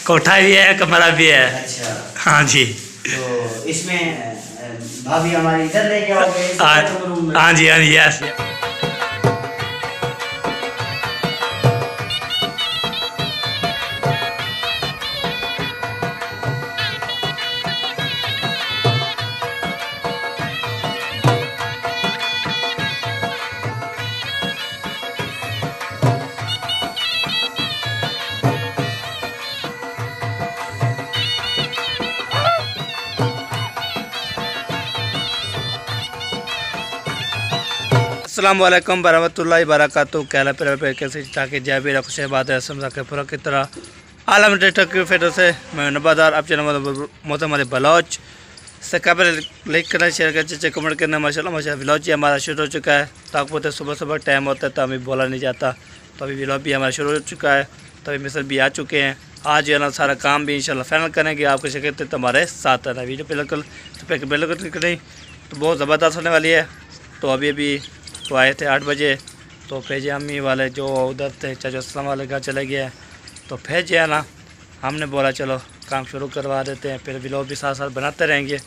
कोठा भी है, कमरा भी है। अच्छा हाँ जी। तो इसमें भाभी हमारी इधर लेके आओगे? हाँ जी, हाँ जी, यस। अस्सलाम वालेकुम बरहमतुल्लाहि वबरकातुहू। कहला पे कैसे ताकि जय भी खुश बात है समझा के पूरा की तरह आलम की फेटो से मैं नबादार अब चैनल मौसम हमारे बलोच से कबर लाइक करना, शेयर करना, चेक कमेंट करना। माशाल्लाह माशाल्लाह व्लॉग जी हमारा शुरू हो चुका है। ताकि पोते सुबह सुबह टाइम होता है तो अभी बोला नहीं जाता, तो अभी व्लॉग भी हमारा शुरू हो चुका है। तो अभी मिसल भी आ चुके हैं। आज जो है ना सारा काम भी इंशाल्लाह फाइनल करेंगे। आपको शिकायत तो हमारे साथ है वीडियो बिल्कुल नहीं तो बहुत ज़बरदस्त होने वाली है। तो अभी तो आए थे 8 बजे, तो फिर अम्मी वाले जो उधर थे चाचा सलाम वाले घर चले गए। तो फिर जो है ना हमने बोला चलो काम शुरू करवा देते हैं, फिर व्लॉग भी साथ साथ बनाते रहेंगे।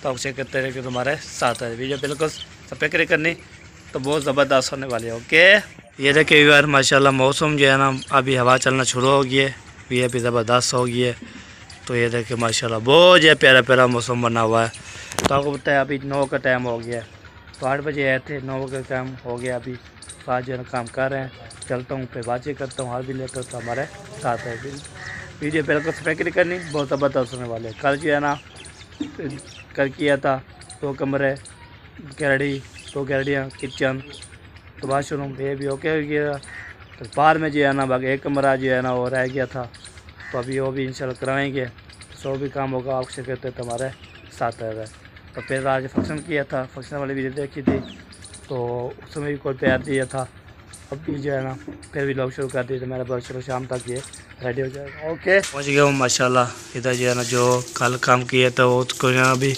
तो आप चेक करते रहेंगे तुम्हारे साथ है वीडियो बिल्कुल सपेक्री करनी तो बहुत ज़बरदस्त होने वाली है। ओके ये देखिए यार माशाल्लाह मौसम जो है ना अभी हवा चलना शुरू हो गई है, ये भी ज़बरदस्त हो गई है। तो ये देखिए माशाल्लाह बहुत जो प्यारा प्यारा मौसम बना हुआ है। तो आपको पता है अभी 9 का टाइम हो गया है। तो 8 बजे आए थे, 9 का काम हो गया। अभी आज जो है काम कर रहे हैं, चलता हूँ फिर बातचीत करता हूँ, हाल भी लेता हूँ। तो हमारे साथ है वीडियो बिल्कुल सफेक्री करनी बहुत ज़बरदस्त होने वाले। कल जो है ना कल किया था 2 कमरे गैलरी, 2 गैलरियाँ, किचन, तो वाशरूम ये भी ओके हो गया। तो बाहर में जो है ना बाकी 1 कमरा जो है ना वो रह गया था, तो अभी वो भी इंशाल्लाह करवाएंगे। सो भी काम होगा आपसे कहते तो हमारे साथ है। तो फिर आज फंक्शन किया था, फंक्शन वाली वीडियो देखी थी, तो उसमें भी कोई प्यार दिया था। अब भी जो है ना फिर भी लोग शुरू कर दिए, तो मेरा बहुत शुरू शाम तक ये रेडी हो जाएगा। ओके पहुँच गया हूँ माशाल्लाह। इधर जो है ना जो कल काम किया था वो उसको यहाँ अभी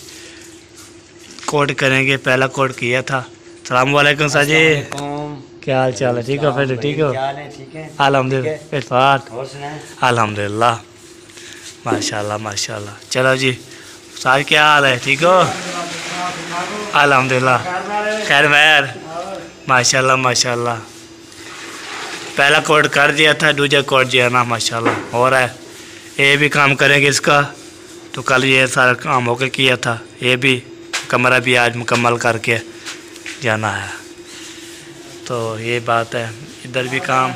कोड करेंगे। पहला कोड किया था। सलाम वालेकुम सर जी, क्या हाल चाल है? ठीक है फिर ठीक हो? अल्हम्दुलिल्लाह अल्हम्दुलिल्लाह माशाल्लाह माशाल्लाह। चलो जी सार क्या हाल है? ठीक हो? अल्हम्दुलिल्लाह खैर महर माशाल्लाह माशाल्लाह। पहला कोड कर दिया था, दूसरा कोड जो है ना माशाल्लाह हो रहा है। ये भी काम करेंगे इसका। तो कल ये सारा काम होकर किया था, ये भी कमरा भी आज मुकम्मल करके जाना है। तो ये बात है, इधर भी काम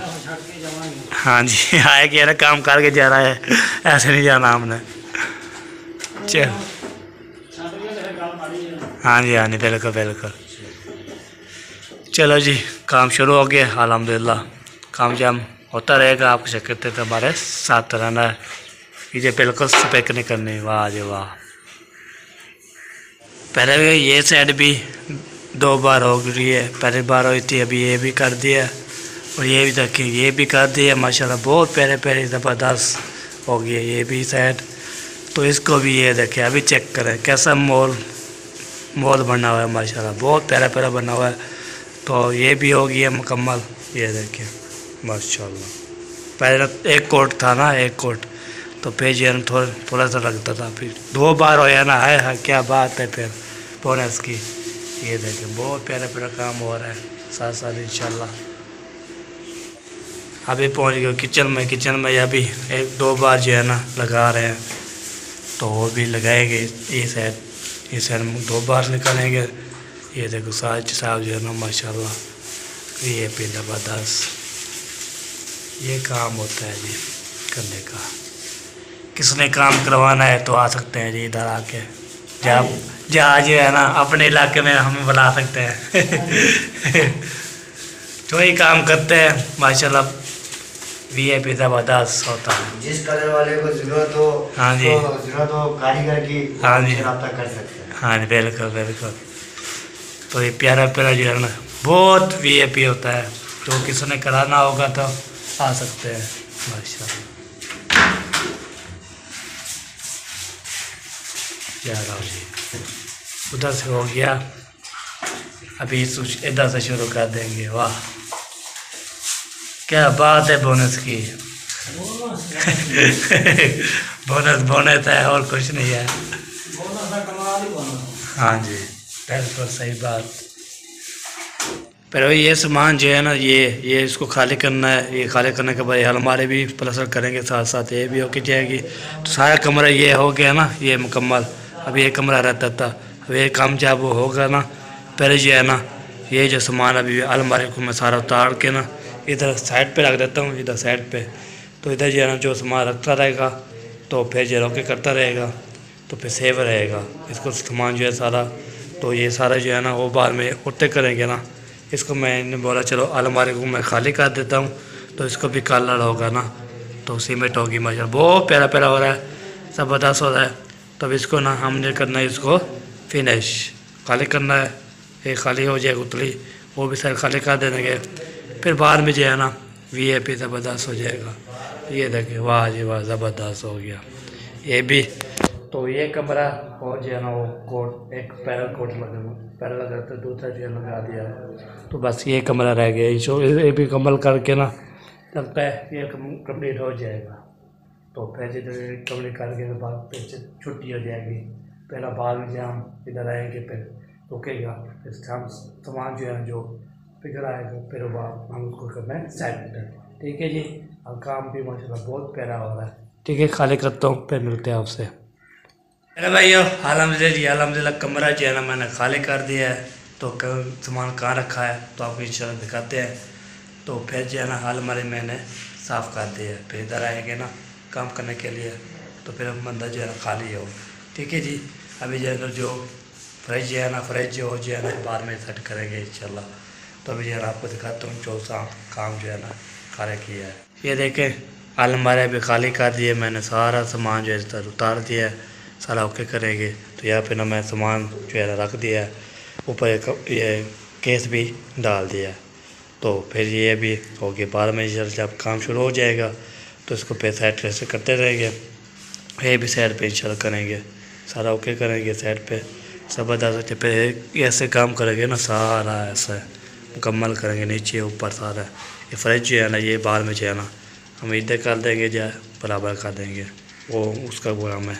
हाँ जी आए कि ना काम करके जाना है, ऐसे नहीं जाना हमने। चल हाँ जी हाँ जी बिल्कुल बिल्कुल। चलो जी काम शुरू हो गया अल्हम्दुलिल्लाह। काम जाम होता रहेगा, आपको शिकायत तो हमारे साथ रहना है। ये बिल्कुल स्पेक नहीं करनी। वाह जी वाह। पहले भी ये साइड भी 2 बार हो गई है, पहली बार हुई थी, अभी ये भी कर दिया और ये भी देखिए ये भी कर दिया माशाल्लाह। बहुत प्यारे प्यारे ज़बरदस्त हो गई है ये भी साइड। तो इसको भी ये देखें अभी चेक करें कैसा मॉल बना हुआ है माशाल्लाह, बहुत प्यारा प्यारा बना हुआ है। तो ये भी हो गया मुकम्मल, ये देखिए माशाल्लाह। पहले 1 कोट था ना, 1 कोट, तो पेज थोड़ा सा लगता था, फिर 2 बार होया ना। है क्या बात है फिर बोनस की। ये देखिए बहुत प्यारा प्यारा काम हो रहा है साथ साथ इंशाल्लाह। अभी पहुंच गए किचन में अभी 1-2 बार जो है ना लगा रहे हैं। तो वो भी लगाएंगे ये साइड में 2 बार निकालेंगे। ये देखो साहब जो है ना माशाल्लाह ये भी ज़बरदस्त ये काम होता है जी करने का। किसने काम करवाना है तो आ सकते हैं जी इधर आके। जहाँ जो है ना अपने इलाके में हमें बुला सकते हैं तो ही काम करते हैं माशाल्लाह। VIP ज़बरदस्त होता है। जिस कलर वाले को जरूरत हो, हाँ जी तो जरूरत हो कारीगर की, हाँ जी रब्ता कर सकते हैं। हाँ जी बिल्कुल बिल्कुल। तो ये प्यारा प्यारा जो है ना बहुत VIP होता है। तो किसी ने कराना होगा तो आ सकते हैं माशाल्लाह। जी उधर से हो गया, अभी इधर से शुरू कर देंगे। वाह क्या बात है बोनस की। बोनस बोनस है और कुछ नहीं है। हाँ जी बिल्कुल सही बात। पर ये सामान जो है ना ये इसको खाली करना है। ये खाली करने के बाद अलमारी भी प्लस्तर करेंगे, साथ साथ ये भी होके जाएगी। तो सारा कमरा ये हो गया ना, ये मुकम्मल। अब ये कमरा रहता था, अब ये काम जब वो होगा ना, पहले जो है ना ये जो सामान अभी अलमारी को मैं सारा उतार के ना इधर साइड पे रख देता हूँ, इधर साइड पे। तो इधर जो है ना जो सामान रखता रहेगा तो फिर जो रोके करता रहेगा तो फिर सेव रहेगा। इसको सामान जो है सारा, तो ये सारा जो है ना वो बाद में उठते करेंगे ना। इसको मैंने बोला चलो अलमारी को मैं खाली कर देता हूँ, तो इसको भी कलर होगा ना, तो सीमेंट होगी माशा बहुत प्यारा प्यारा हो रहा है, ज़बरदस्त हो रहा है। तब इसको ना हमने करना है, इसको फिनिश खाली करना है। ये खाली हो जाएगा उतली, वो भी सारे खाली कर देंगे। फिर बाद में जो है ना VIP ज़बरदस्त हो जाएगा। ये देखिए वाह जी वाह, ज़बरदस्त हो गया ये भी। तो ये कमरा और जो है ना वो कोट, एक पैरल कोट लगा तो दूसरा जो लगा दिया है। तो बस ये कमरा रह गया, ये भी कमल करके ना लगता है ये कंप्लीट हो जाएगा। तो फिर कंप्लीट करके के बाद फिर छुट्टी हो जाएगी। पहला बाद में जब हम इधर आएंगे फिर रुकेगा, फिर हम सामान जो है जो फिर आएगा, फिर बाद हम उसको करना है सेट। ठीक है जी, और काम भी माशाल्लाह बहुत प्यारा हो रहा है। ठीक है, खाली करता हूँ, फिर मिलते हैं आपसे। अरे भाइयों अल्हम्दुलिल्लाह कमरा जो है ना मैंने खाली कर दिया है। तो सामान कहाँ रखा है तो आपको इंशाल्लाह दिखाते हैं। तो फिर जो है ना अलमारी मैंने साफ़ कर दिया है। फिर इधर आएंगे ना काम करने के लिए, तो फिर बंदा जो है ना खाली हो। ठीक है जी, अभी जो है जो फ्रिज जो है ना, फ्रिज जो है ना बाद में सेट करेंगे इंशाल्लाह। तो अभी जो है ना आपको दिखाता हूँ जो काम जो है ना खाली किया है। ये देखें अलमारी भी खाली कर दिए मैंने, सारा सामान जो है उतार दिया है, सारा ओके करेंगे। तो यहाँ पे ना मैं सामान जो है रख दिया है, ऊपर ये केस भी डाल दिया है। तो फिर ये भी हो गया, बाद में जब काम शुरू हो जाएगा तो इसको पे साइड से करते रहेंगे। ये भी साइड पे इंशाल्लाह करेंगे, सारा ओके करेंगे साइड पे ज़बरदस्त। फिर ऐसे काम करेंगे ना, सारा ऐसा मुकम्मल करेंगे नीचे ऊपर सारा। ये फ्रिज जो है ना ये बाद में जो है ना हम इधर कर देंगे, जो बराबर कर देंगे, वो उसका काम है।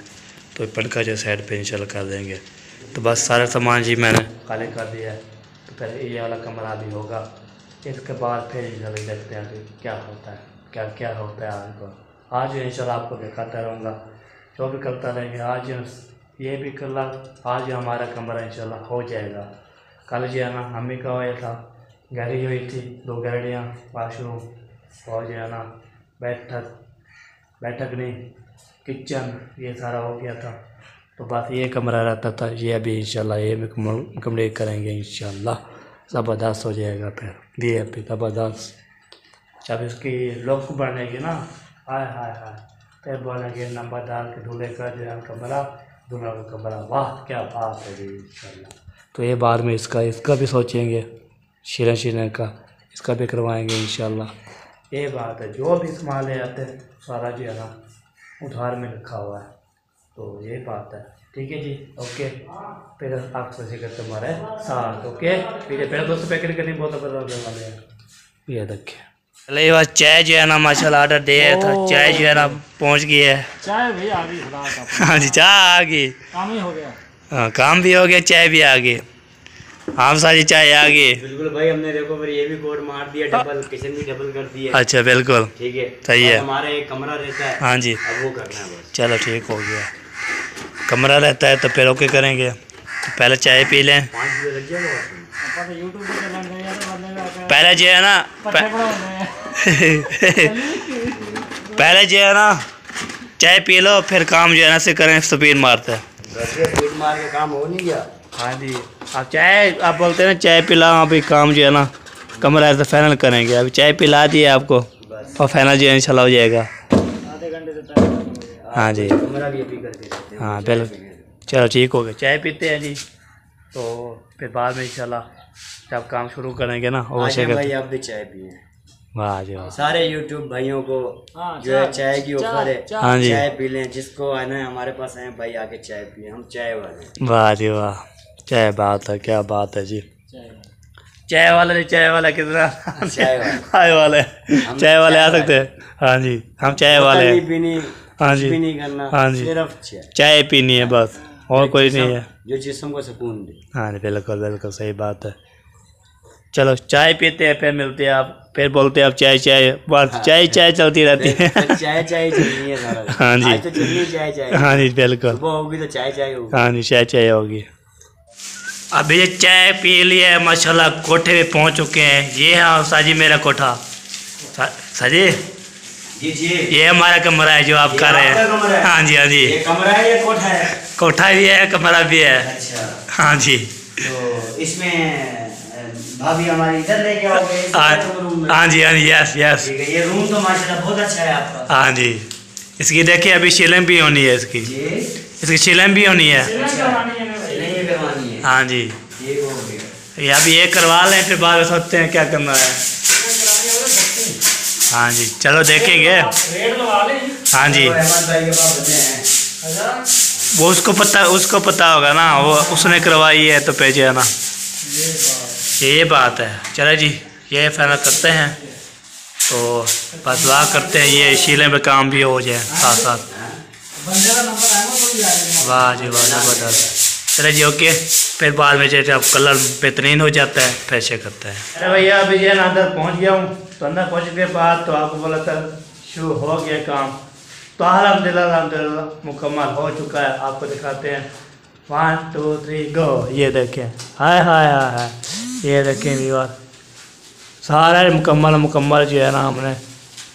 तो पंखा जो साइड पे इंशाल्लाह कर देंगे। तो बस सारा सामान जी मैंने खाली कर दिया है। तो फिर ये वाला कमरा भी होगा, इसके बाद फिर इंशाल्लाह देखते हैं कि क्या होता है, क्या होता है आज को। आज इंशाल्लाह आपको दिखाता रहूँगा, जो भी करता रहेंगे। आज ये भी कल आज हमारा कमरा इंशाल्लाह हो जाएगा। कल जो है ना मम्मी का हुआ था, गैलरी हुई थी, 2 गैलरियाँ, वाशरूम और जो है ना बैठक नहीं किचन, ये सारा हो गया था। तो बस ये कमरा रहता था, ये अभी इंशाल्लाह ये भी कंप्लीट करेंगे इंशाल्लाह, ज़बरदस्त हो जाएगा। फिर ये अभी ज़बरदस्त जब इसकी लुक बनेगी ना, हाय हाय हाय, फिर बोलेंगे नंबर डाल के दूल्हे का जो है कमरा, दूल्हा का कमरा, वाह क्या बात है जी इंशाल्लाह। तो ये बाद में इसका भी सोचेंगे, शीरन का इसका भी करवाएंगे इंशाल्लाह। ये बात है, जो भी सामान ले आते हैं सारा जो है ना उधार में रखा हुआ है। तो ये बात है। ठीक है जी, ओके। फिर आप सोचे करते हमारे साथ, ओके। फिर पहले दोस्तों पैकेट करनी बहुत बदलने वाले हैं। ये देखिए चलिए, बस चाय जो है ना माशाल्लाह ऑर्डर दिया था, चाय जो है ना पहुंच गई है। चाय भी आ गई, हाँ जी चाय आ गई, काम ही हो गया। हाँ काम भी हो गया, चाय भी आ गई। हाँ सारी चाय आ गई। बिल्कुल भाई, हमने देखो फिर ये भी कोड मार दिया, डबल किचन भी डबल कर दिया। अच्छा बिल्कुल ठीक है, सही है। हमारा एक कमरा रहता है, हाँ जी अब वो करना है बस। चलो ठीक हो गया, कमरा रहता है तो फिर ओके करेंगे। तो पहले चाय पी लें, 5 रुपये लग जाएगा। यूट्यूब पे चलन गया यार, पहले जो है ना पहले जो है ना चाय पी लो, फिर काम जो है ना से करें, स्पीड मारते हैं। स्पीड मार के काम हो नहीं गया। हाँ जी, आप चाय आप बोलते हैं ना चाय पिलाओ, अभी काम जो है ना कमरा ऐसे फाइनल करेंगे। अभी चाय पिला दिए आपको और फाइनल जो है इंशाल्लाह हो जाएगा। आधे घंटे से पहले। हाँ जी, कमरा भी अभी करके देते हैं। हाँ बिल्कुल, चलो ठीक हो गया, चाय पीते हैं जी। तो फिर बाद में इंशाल्लाह जब काम शुरू करेंगे ना वो आजा भाई, आप भी चाय पिए। वाह जी वाह, सारे यूट्यूब भाइयों को हाँ, जो है चाय की ऑफर है, हाँ जी, चाय पी लें। जिसको आना है हमारे पास आए भाई, आके चाय पिए, हम चाय वाले हैं। वाह जी वाह, क्या बात है, क्या बात है जी। चाय वाला कितना चाय वाला। चाय वाले हम चाय वाले आ चाय सकते हैं। हाँ जी हम चाय वाले नहीं हैं। पीनी, हाँ कुछ जी भी नहीं करना, हाँ जी सिर्फ चाय। चाय पीनी है बस और कोई नहीं है। जो चीज़ हमको सुकून दे। हाँ जी बिल्कुल बिल्कुल सही बात है। चलो चाय पीते हैं फिर मिलते हैं आप फिर बोलते हैं आप चाय चाय बस हाँ, चाय चाय चलती रहती है। फिर चाय चाय चलनी है सारा दिन। हाँ जी आज तो चलनी चाय चाय। हाँ जी बिल्कुल सुबह होगी तो चाय चाय होगी। हाँ जी चाय चाय होगी। अभी ये चाय पी लिया माशाल्लाह कोठे पे पहुंच चुके हैं। ये है साजी मेरा कोठा। साजी जी जी। ये हमारा कमरा है जो आप ये कर रहे आपका कमरा हैं। है? हाँ जी हाँ जी ये कमरा है या कोठा है? कोठा भी है कमरा भी है। अच्छा। हाँ जी तो इसमें भाभी हमारी इधर लेके आओगे इस रूम में? हाँ जी यस यस। ठीक है, ये रूम तो माशाल्लाह बहुत अच्छा है आपका। हाँ जी इसकी देखिए अभी सीलिंग भी होनी है इसकी। जी। इसकी सीलिंग भी होनी है। नहीं करवानी है। हाँ जी ये हो गया। ये अभी ये करवा लें फिर बाद में सोचते हैं क्या करना है। हाँ जी चलो देखेंगे। हाँ जी तो अहमद भाई के पास बने हैं। वो उसको पता होगा ना वो उसने करवाई है तो भेजे है ना। ये बात है। चलो जी ये फाइनल करते हैं तो बस दुआ करते हैं ये शीले पे काम भी हो जाए साथ साथ। वाह जी वाह जबरदस्त। चलो जी ओके फिर बाद में जैसे अब कलर बेहतरीन हो जाता है फिर से करते हैं। अरे भैया अभी जो है ना अंदर पहुँच गया हूँ तो अंदर पहुँचने के बाद तो आपको बोला था शुरू हो गया काम तो अल्हम्दुलिल्लाह मुकम्मल हो चुका है। आपको दिखाते हैं 1 2 3 गो। ये देखें हाय हाय हाय हाय ये देखें व्यूअर सारा मुकम्मल जो है ना हमने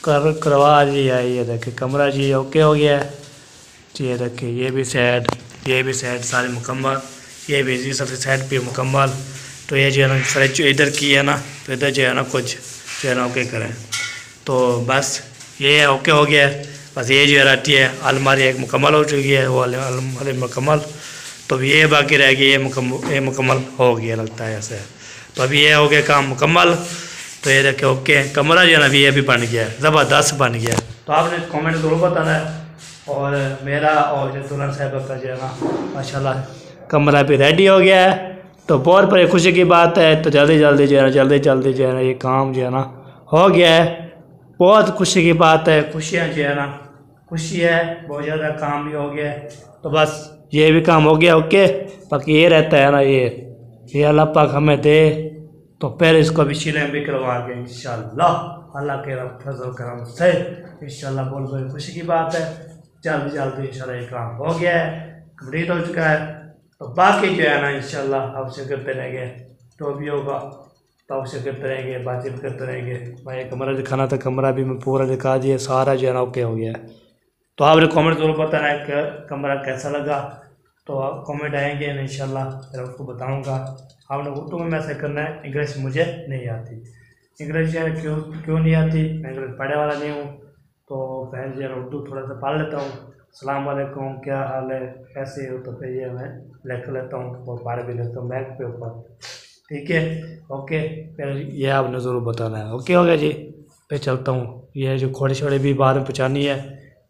करवा दिया है। ये देखें कमरा जी ओके हो गया है जी। ये देखें ये भी साइड सारे मुकम्मल। ये भी जी सबसे साइड पे मुकम्मल। तो ये जो है ना फ्रिज जो इधर की है ना तो इधर जो है ना कुछ जो है ना ओके करें तो बस ये ओके हो गया है। बस ये जो रहती है अलमारी एक मुकम्मल हो चुकी है वो अलमारी मुकम्मल। तो अब ये बाकी रह गई ये मुकम्मल हो गया लगता है ऐसे। तो अभी ये हो गया काम मुकम्मल। तो ये देखे ओके कमरा जो है ना अभी ये भी बन गया है ज़बरदस्त बन गया है। तो आपने कमेंट ज़रूर बताना है। और मेरा और जो दुल्हन साहब का जो है ना माशाल्लाह कमरा भी रेडी हो गया है। तो बहुत बड़ी खुशी की बात है। तो जल्दी जो है ना ये काम जो है ना हो गया है। बहुत खुशी की बात है। खुशियाँ जो है ना खुशी है बहुत ज़्यादा काम भी हो गया है। तो बस ये भी काम हो गया ओके। बाकी ये रहता है ना ये अल्लाह पाक हमें दे तो फिर इसको भी शीलें भी करवाएंगे इंशाल्लाह अल्लाह के फजल करम से इंशाल्लाह। बहुत बड़ी खुशी की बात है। जल्दी इंशाल्लाह ये काम हो गया है कंप्लीट हो चुका है। तो बाकी जो है ना इंशाल्लाह आपसे करते रहेंगे तो भी होगा तो आपसे करते रहेंगे बातचीत करते रहेंगे। भाई कमरा दिखाना था कमरा भी मैं पूरा दिखा दिया सारा जो है ना ओके हो गया है। तो आपने कमेंट जरूर बताना है कि कमरा कैसा लगा। तो आप कमेंट आएंगे इंशाल्लाह फिर आपको बताऊंगा। आपने उर्दू में मैसेज करना है इंग्लिश मुझे नहीं आती। इंग्लिश क्यों नहीं आती मैं इंग्लिश पढ़ने वाला नहीं हूँ। तो पहले जो है उर्दू थोड़ा सा पढ़ लेता हूँ। अस्सलाम वालेकुम क्या हाल है कैसे हो तो फिर ये मैं लिख लेता हूँ और पढ़ भी लेता हूँ मैक पे ऊपर। ठीक है ओके फिर ये आपने ज़रूर बताना है ओके हो गया जी। फिर चलता हूँ ये जो खोड़ी छोड़ी भी बाद में पहुँचानी है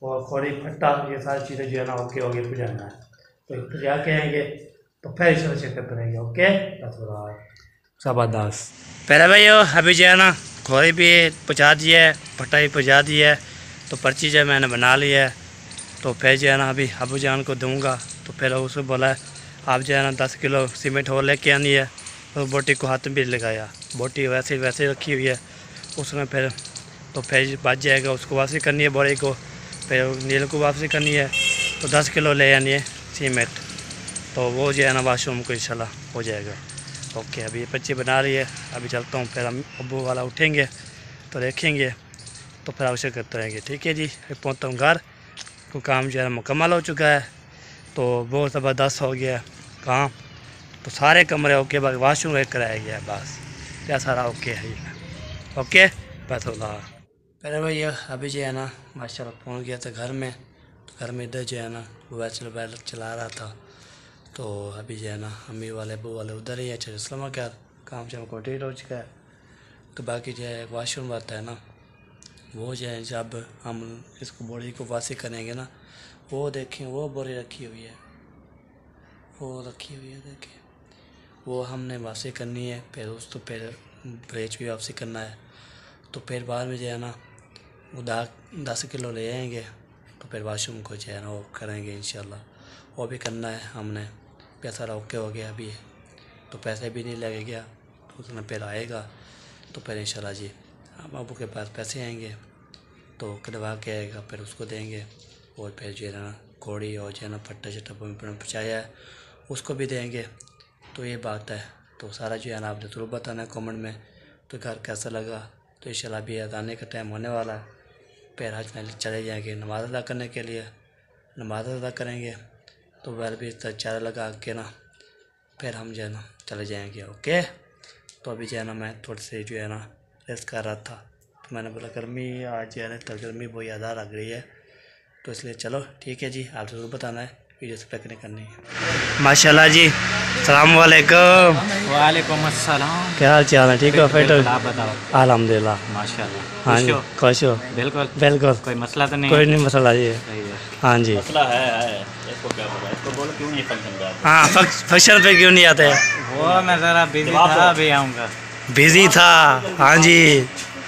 और खोड़ी फट्टा ये सारी चीज़ें जो है ना ओके हो गया पहुँचाना है। तो पहुँचा के आएंगे तो फिर इसे चेक करते रहेंगे ओके ज़बरदस्त। पहले भाई अभी जो है ना खोड़ी भी पहुँचा दी है फट्टा भी पहुँचा दी है। तो पर्ची जो मैंने बना ली है तो फिर जो है ना अभी अबू जान को दूंगा। तो फिर उसको बोला है आप जो है ना 10 किलो सीमेंट और लेके आनी है। तो बोटी को हाथ में भी लगाया बोटी वैसे रखी हुई है उसमें फिर बच जाएगा उसको वापसी करनी है बोरी को फिर नील को वापसी करनी है। तो 10 किलो ले आनी है सीमेंट तो वो जो है ना वाशरूम को इंशाल्लाह हो जाएगा ओके। अभी ये पर्ची बना रही है अभी चलता हूँ फिर हम अबू वाला उठेंगे तो देखेंगे तो फिर आवश्यक करते रहेंगे। ठीक है जी फिर पहुँचता हूँ घर तो काम जो है मुकम्मल हो चुका है। तो बहुत ज़बरदस्त हो गया काम। तो सारे कमरे ओके बाकी वाशरूम एक कराया गया है बस क्या सारा ओके है ओके बस होला। पहले भैया अभी जो है ना माशाल्लाह पहुँच गया था घर में। तो घर में इधर जो है ना मोबाइल चला रहा था। तो अभी जो है ना अम्मी वाले अबू वाले उधर ही है इस्लामा का काम जो है कंप्लीट हो चुका है। तो बाकी जो है वाशरूम आता है ना वो जो है जब हम इसको बोरी को वासी करेंगे ना वो देखें वो बोरी रखी हुई है वो रखी हुई है देखें वो हमने वापसी करनी है, फिर उस तो फिर ब्रेच भी वापसी करना है। तो फिर बाद में जो है ना वो 10 किलो ले आएंगे, तो फिर वाशरूम को जो है ना वो करेंगे इंशाल्लाह। वो भी करना है हमने। पैसा ओके हो गया अभी, तो पैसे भी नहीं लगे गया, तो उसमें फिर आएगा तो फिर इंशाल्लाह जी अब अबू के पास पैसे आएंगे तो कटवा के आएगा, फिर उसको देंगे। और फिर जो है ना घोड़ी और जो है ना फट्टा शट्टा पहुँचाया है उसको भी देंगे। तो ये बात है। तो सारा जो है ना आपने ज़रूर बताना है कमेंट में, तो घर कैसा लगा। तो इंशाल्लाह भी अदाने का टाइम होने वाला है, फिर हज में चले जाएंगे नमाज़ अदा करने के लिए। नमाज़ अदा करेंगे तो वह भी चारा लगा के ना फिर हम जो है ना चले जाएंगे। ओके, तो अभी जो है ना मैं थोड़ी सी जो है ना रेस्ट कर रहा था, तो मैंने बोला गर्मी आज जो है ना तो गर्मी बहुत ज़्यादा लग रही है, तो इसलिए चलो ठीक है जी, आप ज़रूर बताना है वीडियो सब्सक्राइब नहीं करनी है। माशाल्लाह जी, सलाम वालेकुम। वालेकुम अस्सलाम। क्या हाल चाल है? ठीक हो? फिट हो? आप बताओ। अल्हम्दुलिल्लाह माशाल्लाह। हाँ जी, खुश हो? बिल्कुल बिल्कुल, कोई मसला तो नहीं? कोई नहीं मसला जी। सही है। हाँ जी, मसला है इसको क्या बोला, इसको बोलो क्यों नहीं फंक्शन पे आते? हाँ फंक्शन पे क्यों नहीं आते? वो मैं ज़रा बिजी था, अभी आऊँगा। बिजी था? हाँ जी,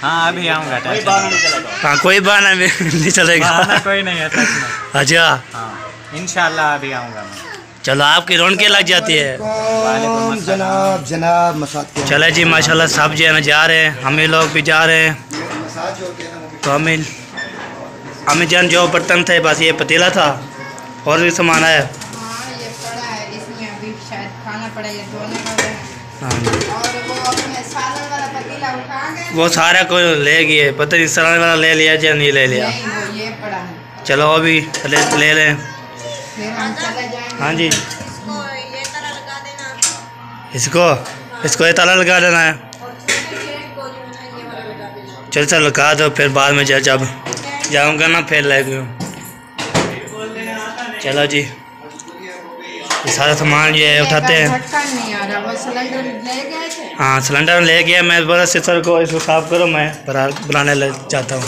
हाँ अभी आऊँगा। कोई बहाना नहीं चलेगा। हाँ कोई बहाना नहीं चलेगा। बहाना कोई नहीं है सच में। अच्छा, हाँ इंशाल्लाह अभी आऊँगा मैं। चलो आपकी रौनकें लग जाती है। वालेकुम अस्सलाम। जनाब मसाद चले जी माशाल्लाह सब जो है ना जा रहे हैं, हम ही लोग भी जा रहे हैं। तो हमें जान जो बर्तन थे बस ये पतीला था, और भी सामान है। हाँ ये पड़ा है, इसमें अभी शायद खाना पड़ा, ये धोने वाला है। हाँ जी, और वो अपने सालन वाला पतीला उठा गए। वो सारा कोई ले गए, पता नहीं सलाने वाला ले लिया या नहीं ले लिया। नहीं वो ये पड़ा है। चलो अभी ले लें। फिर हम चले जाएंगे। हाँ जी, इसको ये तरह लगा देना। इसको ये ताला लगा देना है। और छोटे चेक को जो है ना ये वाला लगा देना। चल लगा दो, फिर बाद में जब जाऊँगा ना फिर ले गए। चलो जी, ये सारा सामान ये उठाते हैं। ढक्कन नहीं आ रहा, वो सिलेंडर ले गए थे। हाँ सिलेंडर ले गया, मैं बोला सिस्टर को इसको साफ करो, मैं बनाने लग जाता हूँ।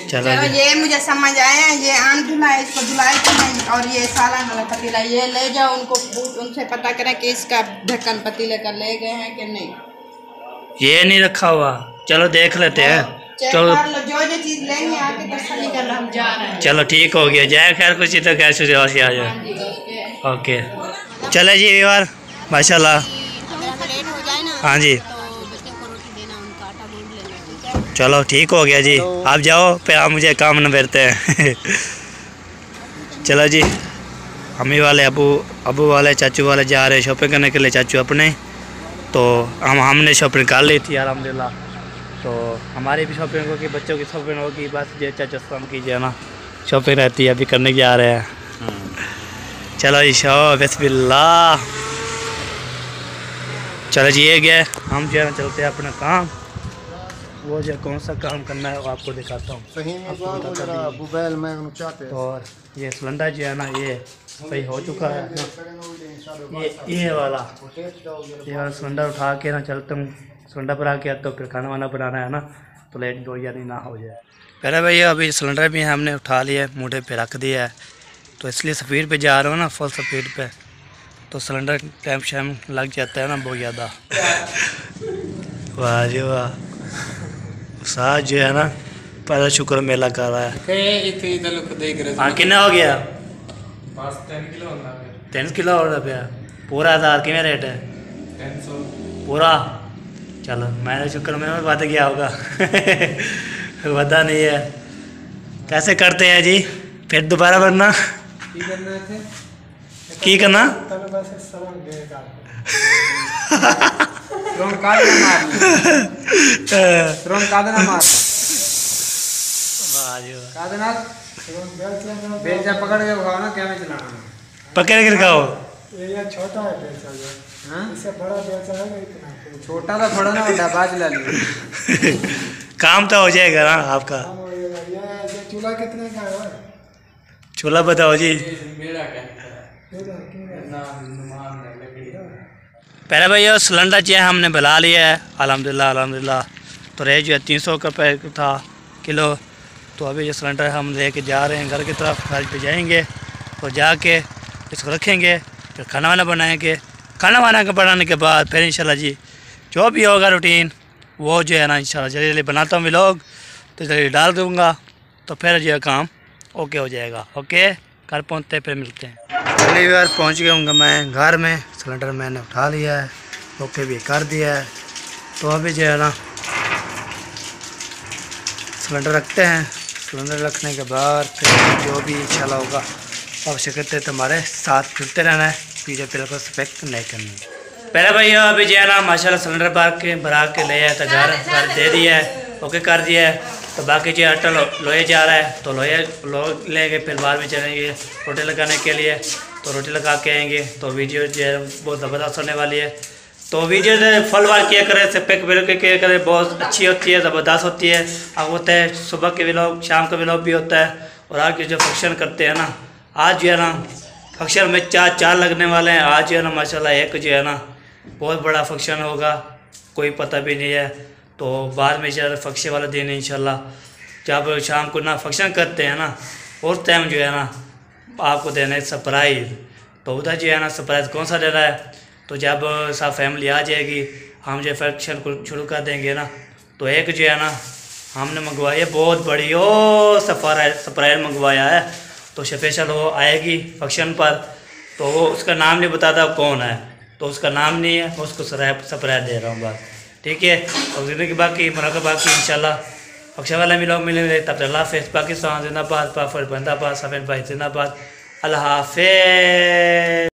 चलो चलो जी, ये मुझे समझ आया, ये आम धुला है, इसको धुलाई की नहीं, और ये सालन वाला पतीला ये ले जाओ, उनसे पता करें कि इसका ढक्कन पतीले का ले गए हैं कि नहीं। ये नहीं रखा हुआ, चलो देख लेते हैं। चेक चलो कर लो, जो चीज़ लेंगे आके तसल्ली कर लो, हम जा रहे हैं। चलो ठीक हो गया, जाए खैर कुछ तो कैसे आ जाए। हाँ जी, ओके। ओके चले जी यार माशाल्लाह। अगर लेट हो जाए ना हाँ जी, तो बच्चों को रोटी देना, उनका आटा गूंद लेना, ठीक है? चलो ठीक हो गया जी, आप जाओ फिर आप मुझे काम न बेरते हैं। चलो जी, अम्मी वाले अबू वाले चाचू वाले जा रहे हैं शॉपिंग करने के लिए, चाचू अपने। तो हमने शॉपिंग कर ली थी अल्हम्दुलिल्लाह। तो हमारी भी शॉपिंग होगी, बच्चों की शॉपिंग होगी, बस जो चाचा शाम कीजिए ना शॉपिंग रहती है, अभी करने जा रहे हैं। चलो जी शो बिस्मिल्लाह। चलो जी ये गए, हम जो है ना चलते हैं अपना काम। वो जो कौन सा काम करना है वो आपको दिखाता हूँ। और ये सिलेंडर जो है ना ये सही हो चुका है ना, ये वाला सिलेंडर उठा के ना चलता हूँ। सिलेंडर पर आके तो फिर खाना वाना बनाना है ना, तो लेट दो यानी ना हो जाए। पहले भैया अभी सिलेंडर भी हमने उठा लिया है, मूढ़े पे रख दिया है, तो इसलिए स्पीड पे जा रहा हूँ ना, फुल स्पीड पे, तो सिलेंडर टाइम शाइम लग जाता है ना बहुत ज़्यादा। वाह जी वाह, साथ जो है ना पहला शुक्र मेला कर रहा है। हाँ कितना हो गया? 10 किलो हो रहा पूरा 1000 किमें रेट है? 300 पूरा। चलो मैंने शुक्र में बात गया होगा। पता नहीं है कैसे करते हैं जी, फिर दोबारा बनना की करना। पकड़ के खाओ ना, क्या में चलाना? पकड़ के खाओ। छोटा है बेलचा जो, इससे बड़ा बेलचा है ना, इतना छोटा तो थोड़ा ना बड़ा बाज ला लिया। काम तो हो जाएगा ना आपका। ये चूल्हा कितने का है? चूल्हा बताओ जी। पहले भाई ये सिलेंडर जो है हमने बुला लिया है अल्हम्दुलिल्लाह अल्हम्दुलिल्लाह। तो रेट जो है 300 रुपये था किलो। तो अभी ये सिलेंडर हम लेके जा रहे हैं घर की तरफ, घर पे जाएंगे, तो जाके इसको रखेंगे, फिर खाना वाना बनाएंगे। खाना वाना का बनाने के बाद फिर इंशाल्लाह जी जो भी होगा रूटीन वो जो है ना इंशाल्लाह जल्दी जल्दी बनाता हूँ व्लॉग, तो जल्दी डाल दूँगा, तो फिर जो है काम ओके हो जाएगा। ओके, घर पहुँचते फिर मिलते हैं। पहली बार पहुँच गया हूँ मैं घर में, सिलेंडर मैंने उठा लिया है, ओके भी कर दिया है। तो अभी जो है ना सिलेंडर रखते हैं, सिलेंडर रखने के बाद फिर जो भी इंशाल्लाह होगा अब शिकते तुम्हारे साथ जुड़ते रहना है, वीडियो पे को सब्सक्राइब नहीं करनी। पहले भैया अभी जो है ना माशाल्लाह सिलेंडर भरा के ले आया था, घर दे दिया है, ओके कर दिया है। तो बाकी जो आटा लोहे जा रहा है, तो लोहे लेंगे, फिर बाहर भी चलेंगे रोटी लगाने के लिए, तो रोटी लगा के आएंगे। तो वीडियो जो है बहुत ज़बरदस्त होने वाली है। तो वीडियो फल वार किया करे, सब्सक्राइब किया करे, बहुत अच्छी होती है, ज़बरदस्त होती है। अब होता है सुबह के व्लॉग, शाम का व्लॉग भी होता है। और आज के जो फंक्शन करते हैं ना, आज जो है ना फंक्शन में चार लगने वाले हैं। आज जो है ना माशाल्लाह एक जो है ना बहुत बड़ा फंक्शन होगा, कोई पता भी नहीं है। तो बाद में इंशाल्लाह फंक्शन वाला दिन इंशाल्लाह जब शाम को ना फंक्शन करते हैं ना, उस टाइम जो है ना आपको देना है सरप्राइज़। तो उधर जो है ना सरप्राइज़ कौन सा देना है, तो जब सब फैमिली आ जाएगी हम जो फंक्शन को शुरू कर देंगे ना। तो एक जो है ना हमने मंगवाई है बहुत बड़ी सरप्राइज़ मंगवाया है, तो स्पेशल वो आएगी फंक्शन पर। तो वो उसका नाम नहीं बताता कौन है, तो उसका नाम नहीं है, मैं उसको सरप्राइज़ दे रहा हूँ बस, ठीक है। और जिंदगी बाकी मुराक़ा बाकी इंशाल्लाह फंक्शन वाले लोग मिलेंगे। तब तक अल्लाह हाफ़िज़। पाकिस्तान जिंदाबाद, पाफर बंदाबाद, सफ़ेद भाई जिंदाबाद, अल्लाह हाफ़िज़।